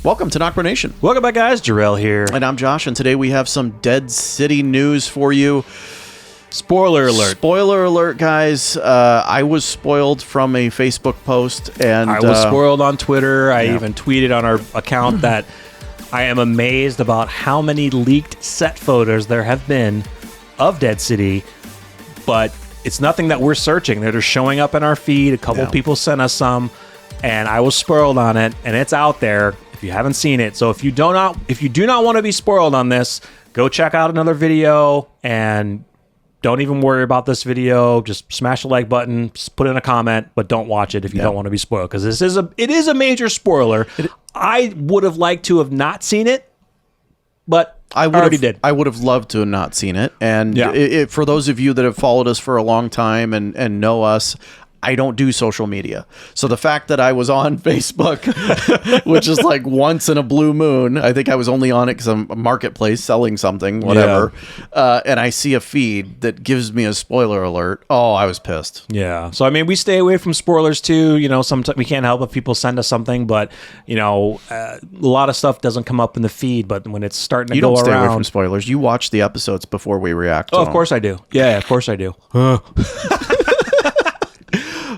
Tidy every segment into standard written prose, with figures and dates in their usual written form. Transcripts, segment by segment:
Welcome to NocBro Nation. Welcome back, guys. Jarrell here. And I'm Josh, and today we have some Dead City news for you. Spoiler alert. Spoiler alert, guys. I was spoiled from a Facebook post, and I was spoiled on Twitter. I even tweeted on our account that I am amazed about how many leaked set photos there have been of Dead City, but it's nothing that we're searching. They're just showing up in our feed. A couple people sent us some, and I was spoiled on it, and it's out there if you haven't seen it. So if you do not want to be spoiled on this, go check out another video, and don't even worry about this video. Just smash the like button, just put in a comment, but don't watch it if you don't want to be spoiled, because it is a major spoiler. I would have liked to have not seen it, but I already did. I would have loved to have not seen it. And for those of you that have followed us for a long time and know us, I don't do social media. So the fact that I was on Facebook, which is like once in a blue moon, I think I was only on it because I'm a marketplace selling something, whatever. And I see a feed that gives me a spoiler alert. Oh, I was pissed. Yeah. So, I mean, we stay away from spoilers too. You know, sometimes we can't help if people send us something, but, you know, a lot of stuff doesn't come up in the feed, but when it's starting to go around. You don't stay away from spoilers. You watch the episodes before we react to them. Of course I do. Yeah, of course I do.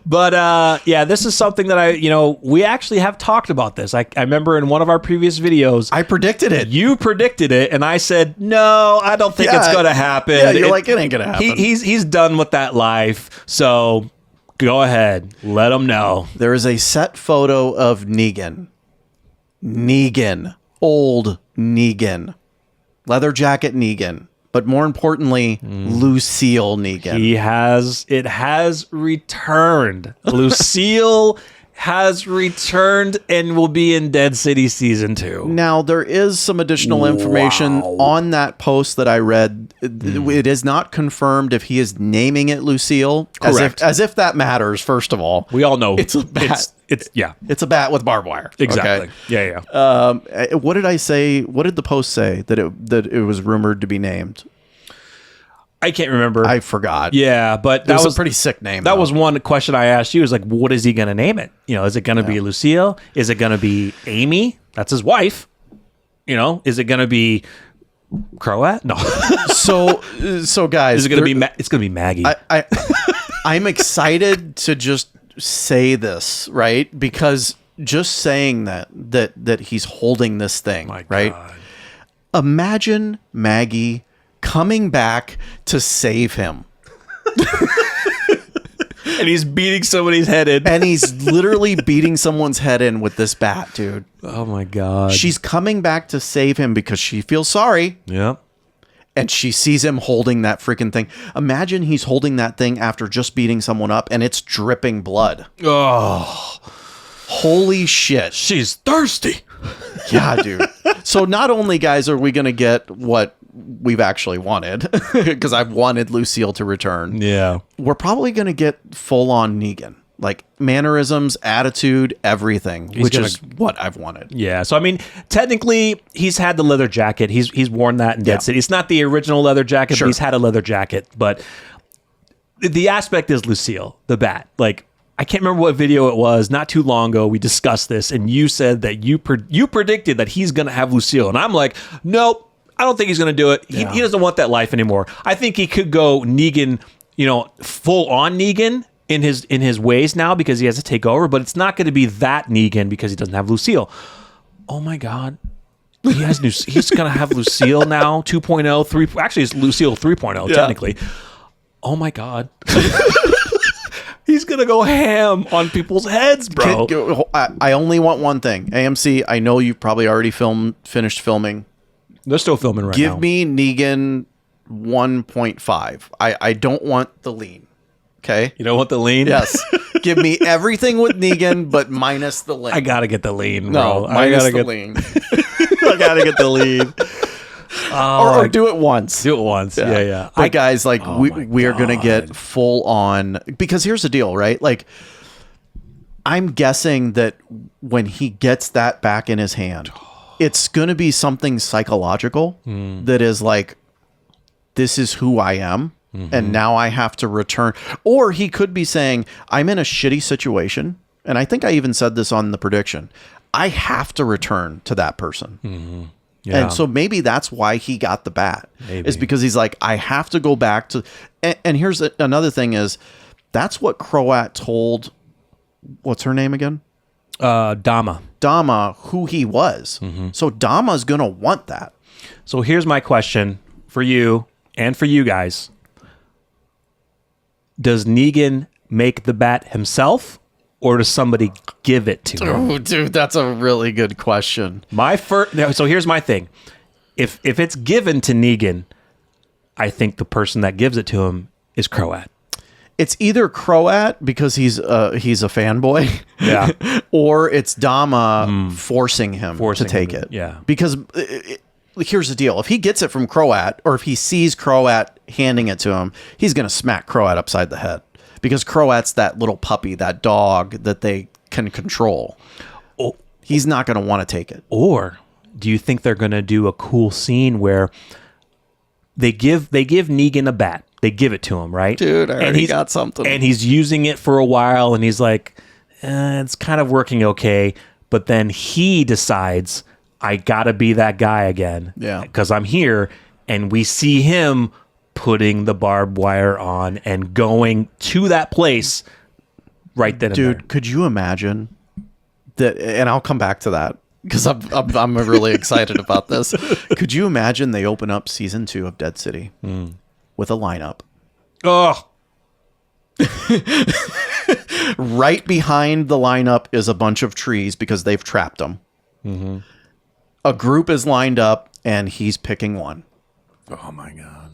But, yeah, this is something that we actually have talked about this. I remember in one of our previous videos. I predicted it. You predicted it, and I said, no, I don't think it's going to happen. Yeah, you're like, it ain't going to happen. He's done with that life, so go ahead. Let him know. There is a set photo of Negan. Old Negan. Leather jacket Negan. But more importantly, Lucille Negan. It has returned. Lucille has returned and will be in Dead City Season 2. Now, there is some additional information on that post that I read. It is not confirmed if he is naming it Lucille. Correct. As if that matters, first of all. We all know it's a bat. It's a bat with barbed wire. Exactly. Okay? Yeah. What did I say? What did the post say that it was rumored to be named? I can't remember. I forgot. Yeah, but that was a pretty sick name. That was one question I asked you. Is like, what is he going to name it? You know, is it going to be Lucille? Is it going to be Amy? That's his wife. You know, is it going to be Croat? No. So guys, is it going to be? It's going to be Maggie. I'm excited to just say this, right? Because just saying that he's holding this thing, right? God. Imagine Maggie coming back to save him. And he's beating somebody's head in. And he's literally beating someone's head in with this bat, dude. Oh my God. She's coming back to save him because she feels sorry. Yep. And she sees him holding that freaking thing. Imagine he's holding that thing after just beating someone up and it's dripping blood. Oh. Holy shit. She's thirsty. Yeah, dude. So not only, guys, are we going to get what we've actually wanted, because I've wanted Lucille to return. Yeah. We're probably going to get full-on Negan. Like mannerisms, attitude, everything, which is what I've wanted. Yeah. So, I mean, technically, he's had the leather jacket. He's worn that in Dead City. It's not the original leather jacket, but he's had a leather jacket. But the aspect is Lucille, the bat. Like, I can't remember what video it was. Not too long ago, we discussed this, and you said that you predicted that he's going to have Lucille. And I'm like, nope, I don't think he's going to do it. He doesn't want that life anymore. I think he could go Negan, full on Negan in his ways now because he has to take over, but it's not going to be that Negan because he doesn't have Lucille. Oh my God. He's going to have Lucille now, 2.0, 3. Actually, it's Lucille 3.0 technically. Oh my God. He's going to go ham on people's heads, bro. I only want one thing. AMC, I know you've probably already finished filming. They're still filming right now. Give me Negan 1.5. I don't want the lean. Okay? You don't want the lean? Yes. Give me everything with Negan, but minus the lean. I got to get the lean, bro. No, minus the lean. I got to get the lean. Or do it once. Do it once. Yeah. But guys, like we are going to get full on, because here's the deal, right? Like, I'm guessing that when he gets that back in his hand, it's going to be something psychological that is like, this is who I am. And now I have to return. Or he could be saying, I'm in a shitty situation. And I think I even said this on the prediction. I have to return to that person. Yeah. And so maybe that's why he got the bat. Maybe. Is because he's like, I have to go back to. And here's another thing is, that's what Croat told. What's her name again? Dama. Dama, who he was. So Dama's gonna want that. So here's my question for you and for you guys. Does Negan make the bat himself, or does somebody give it to him? Oh, dude, that's a really good question. So here's my thing. If it's given to Negan, I think the person that gives it to him is Croat. It's either Croat because he's a fanboy, Yeah, or it's Dama forcing him to take it. Yeah, because here's the deal: if he gets it from Croat, or if he sees Croat handing it to him, he's gonna smack Croat upside the head, because Croat's that little puppy, that dog that they can control. Oh, he's not gonna want to take it. Or do you think they're gonna do a cool scene where they give Negan a bat? They give it to him, right? Dude, I already got something. And he's using it for a while, and he's like, it's kind of working okay. But then he decides, I gotta be that guy again. Yeah. Because I'm here. And we see him putting the barbed wire on and going to that place right then and there. Dude, could you imagine that? And I'll come back to that, because I'm really excited about this. Could you imagine they open up season 2 of Dead City with a lineup? Oh, right behind the lineup is a bunch of trees because they've trapped them. A group is lined up and he's picking one. oh my God.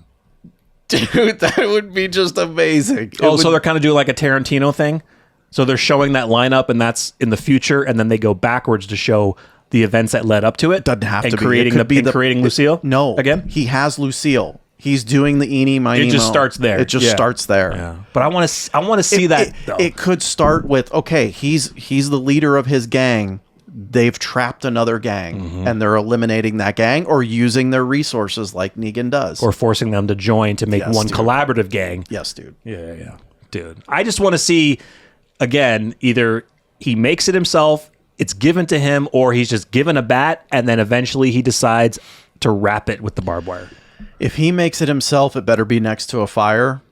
Dude, that would be just amazing. So they're kind of doing like a Tarantino thing. So they're showing that lineup, and that's in the future, and then they go backwards to show the events that led up to it. Doesn't have and to be. creating creating Lucille. No, again, he has Lucille. He's doing the eeny miny. It just starts there. It just starts there. Yeah. But I want to see that. Though. It could start with, okay, he's the leader of his gang. They've trapped another gang, and they're eliminating that gang, or using their resources like Negan does, or forcing them to join to make one dude. collaborative gang. Yes, dude. Yeah, dude. I just want to see, again, either he makes it himself, it's given to him, or he's just given a bat, and then eventually he decides to wrap it with the barbed wire. If he makes it himself, it better be next to a fire.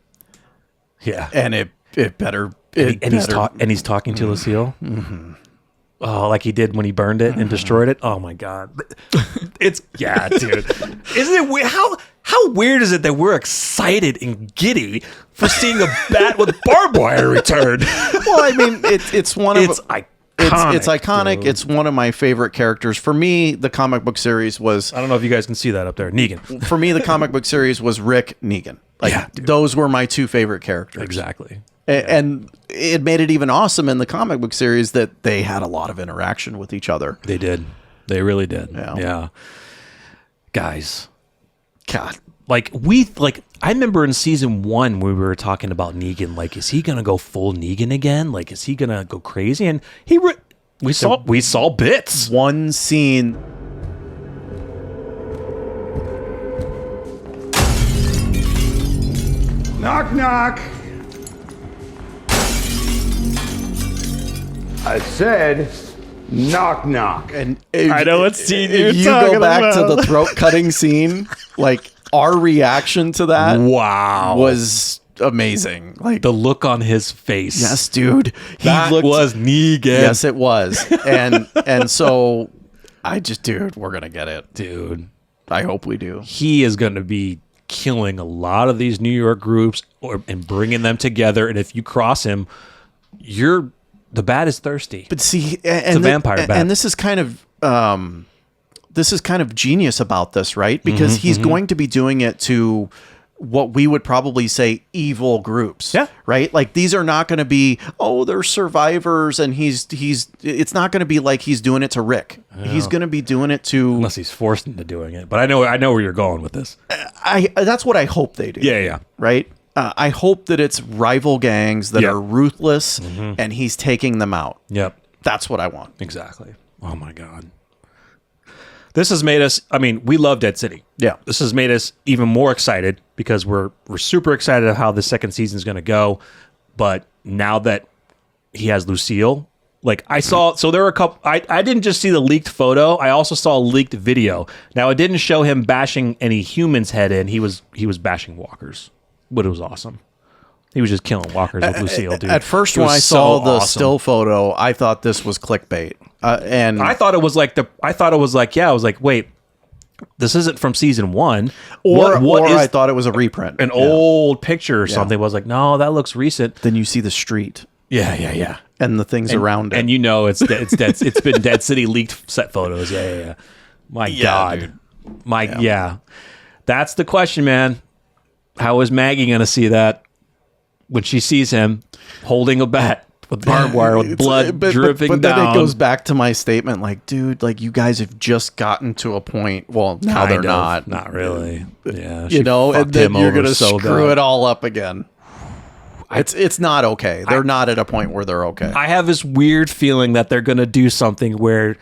Yeah, And it better. He's talking to Lucille. Oh, like he did when he burned it and destroyed it. Oh my God, dude. Isn't it weird? How weird is it that we're excited and giddy for seeing a bat with barbed wire return? Well, I mean, it's one of iconic. It's iconic. Dude. It's one of my favorite characters. For me, the comic book series was. I don't know if you guys can see that up there, Negan. For me, the comic book series was Rick, Negan. Those were my two favorite characters. Exactly. And it made it even awesome in the comic book series that they had a lot of interaction with each other. They did. They really did. Yeah. Guys. God. I remember in season 1 when we were talking about Negan, like, is he gonna go full Negan again? Like, is he gonna go crazy? And we saw bits. One scene. Knock, knock. I said, knock, knock. And I know what scene you're if you talking go back about. to the throat cutting scene, like, our reaction to that was amazing. Like, the look on his face. yes, dude. That was Negan. Yes, it was. And so dude, we're gonna get it. Dude. I hope we do. He is going to be killing a lot of these New York groups and bringing them together. And if you cross him, the bat is thirsty. But see, it's a vampire bat. And this is kind of genius about this, right? Because he's going to be doing it to what we would probably say evil groups. Yeah. Right? Like, these are not going to be, they're survivors, and it's not going to be like he's doing it to Rick. He's going to be doing it to, unless he's forced into doing it. But I know where you're going with this. that's what I hope they do. Yeah. Right? I hope that it's rival gangs that are ruthless, and he's taking them out. Yep. That's what I want. Exactly. Oh my God. This has made us, we love Dead City. Yeah. This has made us even more excited because we're super excited of how the second season is going to go. But now that he has Lucille, Like I saw, so there were a couple. I didn't just see the leaked photo. I also saw a leaked video. Now it didn't show him bashing any humans' head in. He was bashing walkers, but it was awesome. He was just killing walkers with Lucille, dude. At first, when I saw the still photo, I thought this was clickbait, and I thought it was like I was like, wait, this isn't from season 1, or I thought it was a reprint, an old picture or something. I was like, no, that looks recent. Then you see the street. Yeah. And the things around it. And you know it's dead. It's been Dead City leaked set photos. Yeah. My God. Dude. That's the question, man. How is Maggie going to see that when she sees him holding a bat with barbed wire with blood dripping down? But then it goes back to my statement, like, dude, like you guys have just gotten to a point. Well, now they're not. Not really. Yeah. You know, and then you're going to screw it all up again. It's not okay. They're not at a point where they're okay. I have this weird feeling that they're going to do something where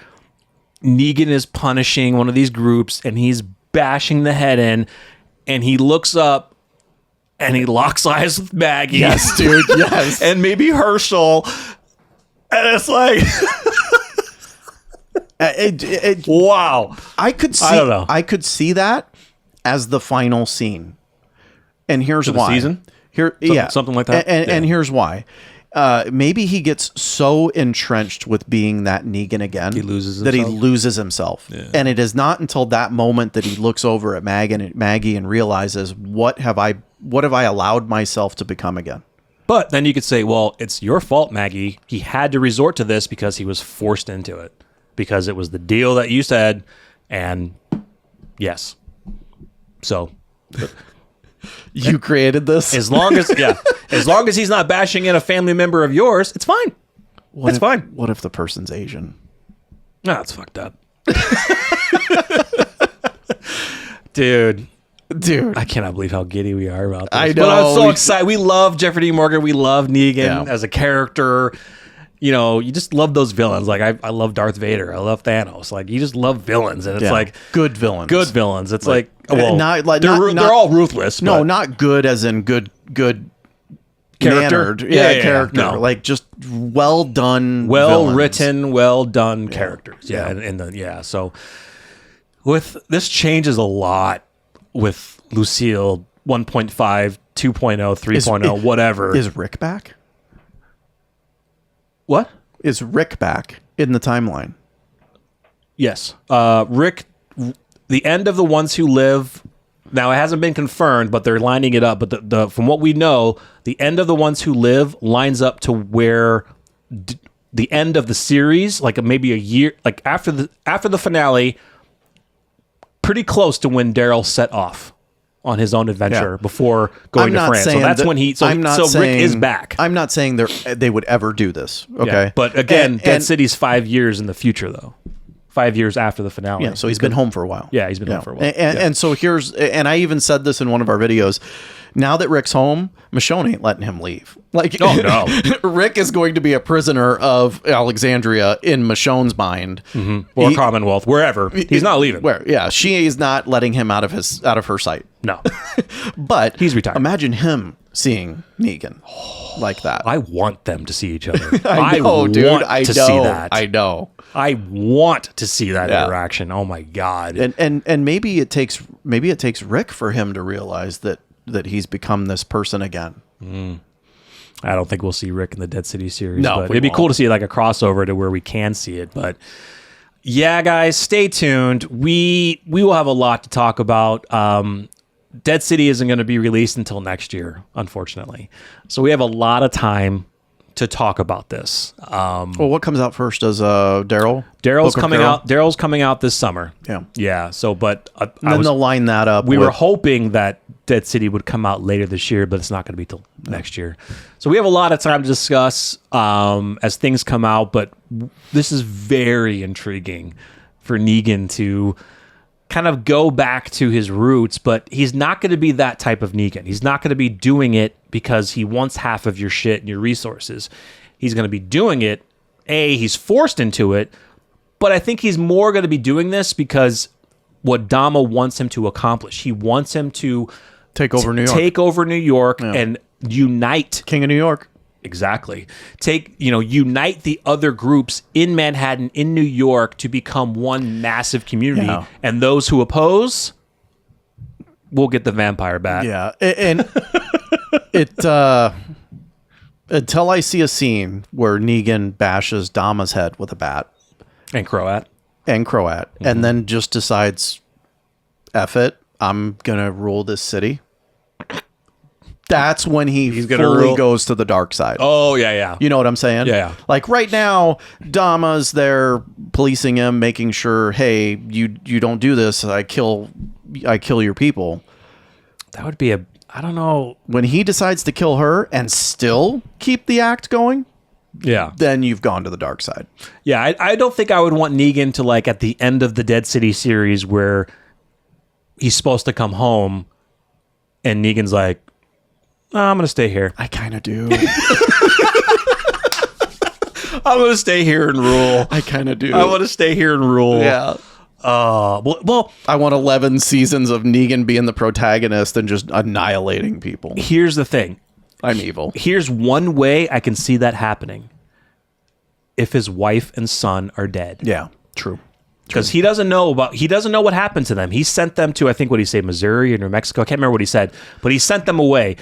Negan is punishing one of these groups and he's bashing the head in, and he looks up and he locks eyes with Maggie. Yes, dude. Yes. And maybe Herschel. And it's like, wow. I don't know. I could see that as the final scene. And here's why. Season? Something like that. And here's why. Maybe he gets so entrenched with being that Negan again he loses himself. Yeah. And it is not until that moment that he looks over at Maggie and realizes, what have I allowed myself to become again? But then you could say, well, it's your fault, Maggie. He had to resort to this because he was forced into it, because it was the deal that you said. And yes. So you created this. As long as he's not bashing in a family member of yours, it's fine. Fine. What if the person's Asian? No, it's fucked up. Dude, I cannot believe how giddy we are about this. I know. But I'm so excited. We love Jeffrey D. Morgan. We love Negan as a character. You know, you just love those villains. Like I love Darth Vader. I love Thanos. Like you just love villains, and it's like good villains. Good villains. It's like well, they're all ruthless. No, not good as in good character. Character. No. Like just well done, written, well done characters. Yeah. So with this changes a lot with Lucille 1.5, 2.0, 3.0, whatever. Is Rick back? What? Is Rick back in the timeline? Yes. Rick, the end of The Ones Who Live, now it hasn't been confirmed, but they're lining it up. But the from what we know, the end of The Ones Who Live lines up to where the end of the series, like maybe a year, like after the finale, pretty close to when Daryl set off on his own adventure before going to France. So that's when Rick is back. I'm not saying they would ever do this. Okay. Yeah, but again, Dead City's 5 years in the future, though. 5 years after the finale. Yeah. So he's been home for a while. Yeah, he's been home for a while. And so and I even said this in one of our videos. Now that Rick's home, Michonne ain't letting him leave. Like, oh no, Rick is going to be a prisoner of Alexandria in Michonne's mind, or Commonwealth, wherever. He's not leaving. She is not letting him out of her sight. No, but he's retired. Imagine him seeing Negan like that. I want them to see each other. I know, dude. I see that. I know. I want to see that interaction. Oh my god. And maybe it takes Rick for him to realize that he's become this person again. I don't think we'll see Rick in the Dead City series. No, but it'd be cool to see like a crossover to where we can see it. But yeah, guys, stay tuned. We will have a lot to talk about. Dead City isn't going to be released until next year, unfortunately. So we have a lot of time to talk about this. Well, what comes out first? Does Daryl? Daryl's coming out this summer. Yeah. So, but then they'll line that up. We were hoping that Dead City would come out later this year, but it's not going to be till next year. So we have a lot of time to discuss as things come out. But this is very intriguing for Negan to kind of go back to his roots, but he's not going to be that type of Negan. He's not going to be doing it because he wants half of your shit and your resources. He's going to be doing it. He's forced into it, but I think he's more going to be doing this because what Dama wants him to accomplish. He wants him to take over New York and unite King of New York. Exactly. Unite the other groups in Manhattan, in New York, to become one massive community. Yeah. And those who oppose will get the vampire bat. Yeah. And until I see a scene where Negan bashes Dama's head with a bat. And Croat. Mm-hmm. And then just decides, F it, I'm going to rule this city. That's when he's fully goes to the dark side. Oh, yeah. You know what I'm saying? Yeah. Like right now, Dama's there policing him, making sure, hey, you don't do this. I kill your people. That would be I don't know. When he decides to kill her and still keep the act going, then you've gone to the dark side. Yeah, I don't think I would want Negan to, like, at the end of the Dead City series where he's supposed to come home and Negan's like, oh, I'm going to stay here. I kind of do. I'm going to stay here and rule. I kind of do. I want to stay here and rule. Yeah. Well, I want 11 seasons of Negan being the protagonist and just annihilating people. Here's the thing. I'm evil. Here's one way I can see that happening. If his wife and son are dead. Yeah, true. Because he doesn't know what happened to them. He sent them to, I think, what he said, Missouri or New Mexico. I can't remember what he said, but he sent them away.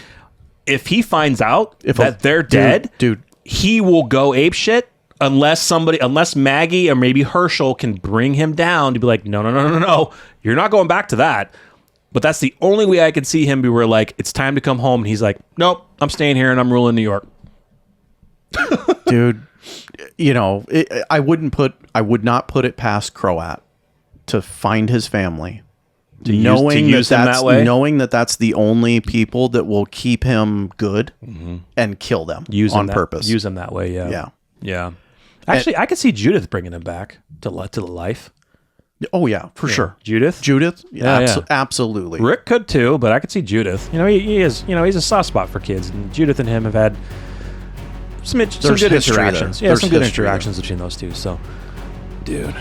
If he finds out that they're dead, dude, he will go apeshit unless Maggie or maybe Herschel can bring him down to be like, no, you're not going back to that. But that's the only way I could see him be where, like, it's time to come home, and he's like, nope, I'm staying here and I'm ruling New York. Dude, I would not put it past Croat to find his family. Knowing that that's the only people that will keep him good and kill them on purpose. Use them that way, yeah. Yeah. Actually, I could see Judith bringing him back to the life. Oh, yeah, for sure. Judith? Yeah, absolutely. Rick could too, but I could see Judith. He is, he's a soft spot for kids, and Judith and him have had some good interactions. Yeah, some good interactions between those two, so. Dude.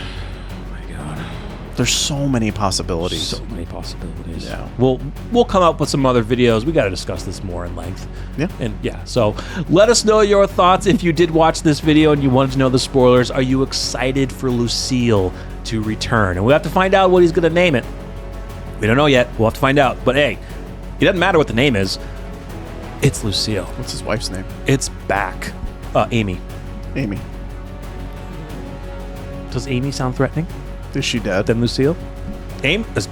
There's so many possibilities. So many possibilities. Yeah. We'll come up with some other videos. We got to discuss this more in length. Yeah. And so let us know your thoughts. If you did watch this video and you wanted to know the spoilers, are you excited for Lucille to return? And we'll have to find out what he's going to name it. We don't know yet. We'll have to find out. But hey, it doesn't matter what the name is. It's Lucille. What's his wife's name? It's back. Amy. Amy. Does Amy sound threatening? Is she dead? Then Lucille? Amy is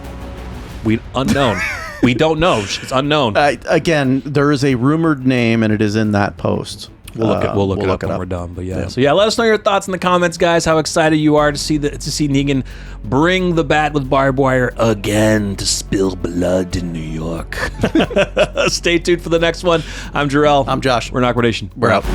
unknown. We don't know. It's unknown. Again, there is a rumored name, and it is in that post. We'll look it up when we're done. But yeah. So yeah, let us know your thoughts in the comments, guys. How excited you are to see Negan bring the bat with barbed wire again to spill blood in New York. Stay tuned for the next one. I'm Jarrell. I'm Josh. We're NocBro Nation. We're out.